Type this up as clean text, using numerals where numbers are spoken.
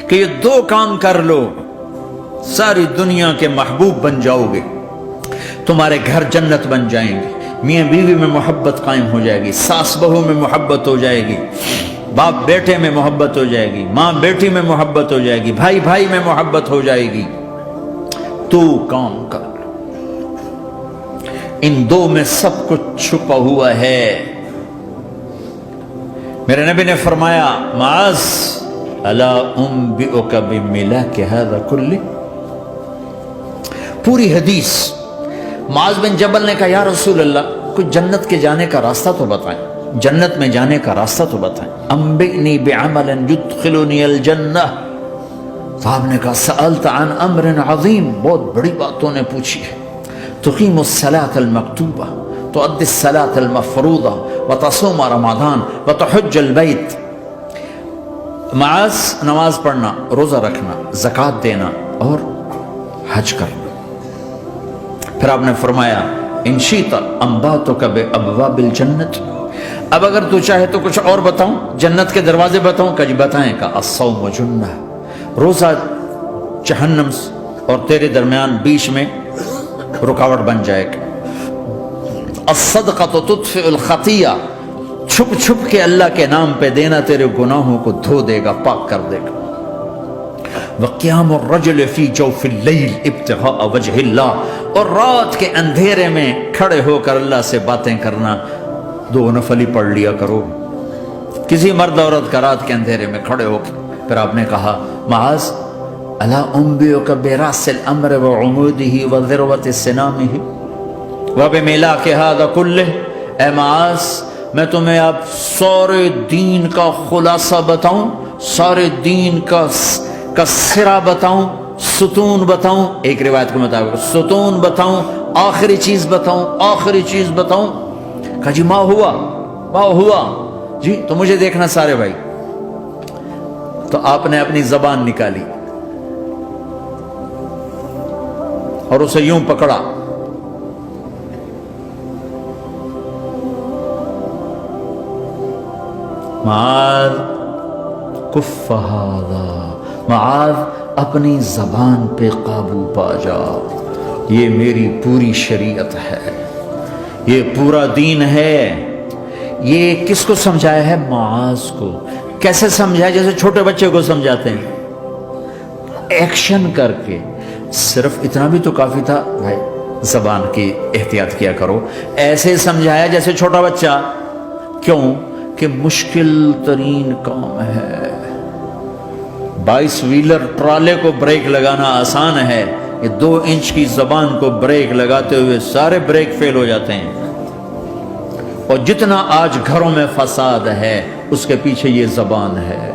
کہ یہ دو کام کر لو ساری دنیا کے محبوب بن جاؤ گے، تمہارے گھر جنت بن جائیں گے، میاں بیوی میں محبت قائم ہو جائے گی، ساس بہو میں محبت ہو جائے گی، باپ بیٹے میں محبت ہو جائے گی، ماں بیٹی میں محبت ہو جائے گی، بھائی بھائی میں محبت ہو جائے گی۔ تو کام کر لو، ان دو میں سب کچھ چھپا ہوا ہے۔ میرے نبی نے فرمایا معاذ الا انبئک بملاک ھذا کلہ، پوری حدیث معاذ بن جبل نے کہا یا رسول اللہ کچھ جنت کے جانے کا راستہ تو بتائیں، جنت میں جانے کا راستہ تو بتائیں، انبئنی بعمل یدخلنی الجنہ۔ صاحب نے کہا سألت عن امر عظیم، بہت بڑی باتوں نے پوچھی ہے، تقیم الصلاة المکتوبہ، تؤدی الصلاة المفروضہ، وتصوم رمضان، وتحج البیت۔ معاذ نماز پڑھنا، روزہ رکھنا، زکوٰۃ دینا اور حج کرنا۔ پھر آپ نے فرمایا ان شئت انبأتک بابواب الجنۃ، اب اگر تو چاہے تو کچھ اور بتاؤں، جنت کے دروازے بتاؤں؟ کہ جی بتائیں۔ کہ الصوم جنہ، روزہ جہنم اور تیرے درمیان بیچ میں رکاوٹ بن جائے گا۔ الصدقۃ تطفئ الخطیہ، چھپ چھپ کے اللہ کے نام پہ دینا تیرے گناہوں کو دھو دے گا، پاک کر دے گا۔ وقیام الرجل فی جوف اللیل ابتغاء وجہ اللہ، اور رات کے اندھیرے میں کھڑے ہو کر اللہ سے باتیں کرنا، دو نفل ہی پڑھ لیا کرو، کسی مرد عورت کا رات کے اندھیرے میں کھڑے ہو۔ پھر آپ نے کہا معاذ الا انبئک براس الامر وعمودہ وذروۃ سنامہ وبملاک ھذا کلہ، اے معاذ میں تمہیں اب سارے دین کا خلاصہ بتاؤں، سارے دین کا سرا بتاؤں، ستون بتاؤں، ایک روایت کے مطابق ستون بتاؤں، آخری چیز بتاؤں، آخری چیز بتاؤں؟ کہا جی ما ہوا جی، تو مجھے دیکھنا سارے بھائی۔ تو آپ نے اپنی زبان نکالی اور اسے یوں پکڑا، معاذ کف ھذا، معاذ اپنی زبان پہ قابو پا جا، یہ میری پوری شریعت ہے، یہ پورا دین ہے۔ یہ کس کو سمجھایا ہے؟ معاذ کو۔ کیسے سمجھایا؟ جیسے چھوٹے بچے کو سمجھاتے ہیں، ایکشن کر کے۔ صرف اتنا بھی تو کافی تھا بھائی، زبان کی احتیاط کیا کرو۔ ایسے سمجھایا جیسے چھوٹا بچہ۔ کیوں؟ کہ مشکل ترین کام ہے۔ 22 ویلر ٹرالے کو بریک لگانا آسان ہے، یہ 2 انچ کی زبان کو بریک لگاتے ہوئے سارے بریک فیل ہو جاتے ہیں۔ اور جتنا آج گھروں میں فساد ہے اس کے پیچھے یہ زبان ہے۔